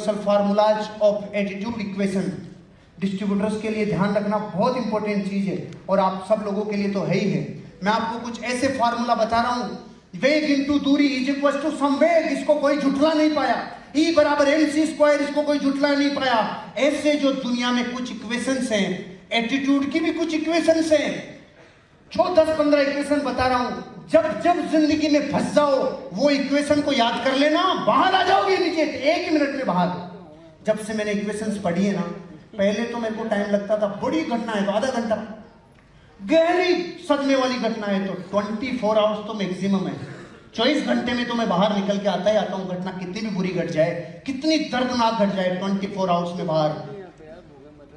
Universal formulas of attitude equation. Distributors के लिए ध्यान रखना बहुत इंपॉर्टेंट चीज है और आप सब लोगों के लिए तो है ही है। मैं आपको कुछ ऐसे फार्मूला बता रहा हूं, वेग इंटू दूरी इज इक्वल टू सम वेग, इसको कोई जुटला नहीं पाया। E बराबर mc स्क्वायर, इसको कोई जुटला नहीं पाया। ऐसे जो दुनिया में कुछ इक्वेशंस हैं, एटीट्यूड की भी कुछ इक्वेशंस हैं, जो 10-15 इक्वेशन बता रहा हूं, जब जब जिंदगी में फंस जाओ वो इक्वेशन को याद कर लेना, बाहर आ जाओगे नीचे, एक ही मिनट में बाहर। जब से मैंने इक्वेशंस पढ़ी है ना, पहले तो मेरे को टाइम लगता था, बड़ी घटना है तो आधा घंटा, गहरी सदमे वाली घटना है तो 24 आवर्स तो मैक्सिमम है। 24 घंटे में तो मैं बाहर निकल के आता ही आता हूं। घटना कितनी भी बुरी घट जाए, कितनी दर्दनाक घट जाए, 24 आवर्स में बाहर।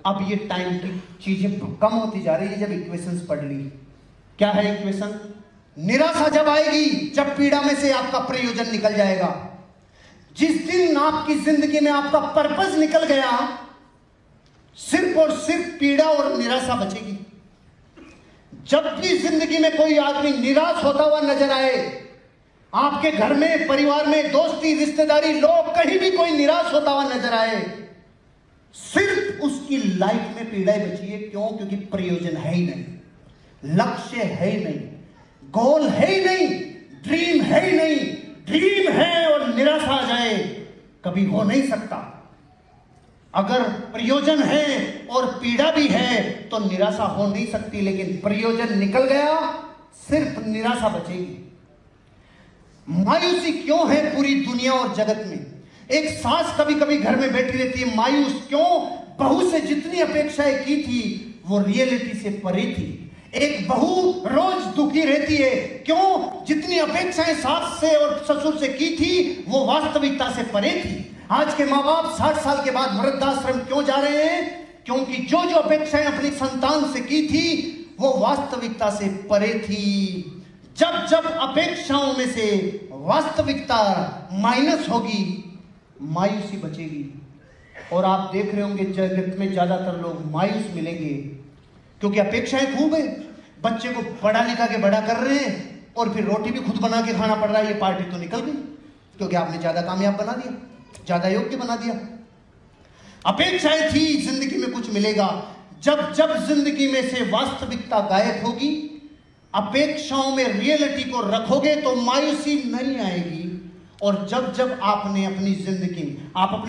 अब ये टाइम की चीजें कम होती जा रही है जब इक्वेशंस पढ़ ली। क्या है इक्वेशन? निराशा जब आएगी, जब पीड़ा में से आपका प्रयोजन निकल जाएगा। जिस दिन आपकी जिंदगी में आपका पर्पस निकल गया, सिर्फ और सिर्फ पीड़ा और निराशा बचेगी। जब भी जिंदगी में कोई आदमी निराश होता हुआ नजर आए, आपके घर में, परिवार में, दोस्ती, रिश्तेदारी, लोग कहीं भी कोई निराश होता हुआ नजर आए, सिर्फ उसकी लाइफ में पीड़ा ही बची है। क्यों? क्योंकि प्रयोजन है ही नहीं, लक्ष्य है ही नहीं, गोल है ही नहीं, ड्रीम है ही नहीं। ड्रीम है और निराशा आ जाए, कभी हो नहीं सकता। अगर प्रयोजन है और पीड़ा भी है तो निराशा हो नहीं सकती, लेकिन प्रयोजन निकल गया, सिर्फ निराशा बचेगी। मायूसी क्यों है पूरी दुनिया और जगत में? एक सास कभी कभी घर में बैठी रहती है, मायूस क्यों? बहू से जितनी अपेक्षाएं की थी वो रियलिटी से परे थी। एक बहू रोज दुखी रहती है, क्यों? जितनी अपेक्षाएं सास से और ससुर से की थी वो वास्तविकता से परे थी। आज के माँ बाप 60 साल के बाद वृद्धाश्रम क्यों जा रहे हैं? क्योंकि जो जो अपेक्षाएं अपनी संतान से की थी वो वास्तविकता से परे थी। जब जब अपेक्षाओं में से वास्तविकता माइनस होगी, मायूसी बचेगी। और आप देख रहे होंगे जगत में ज्यादातर लोग मायूस मिलेंगे, क्योंकि अपेक्षाएं खूब है। बच्चे को पढ़ा लिखा के बड़ा कर रहे हैं और फिर रोटी भी खुद बना के खाना पड़ रहा है। ये पार्टी तो निकल गई, क्योंकि आपने ज्यादा कामयाब बना दिया, ज्यादा योग्य बना दिया। अपेक्षाएं थी जिंदगी में कुछ मिलेगा। जब जब जिंदगी में से वास्तविकता गायब होगी, अपेक्षाओं में रियलिटी को रखोगे तो मायूसी नहीं आएगी। और जब जब आपने अपनी जिंदगी, आप अपने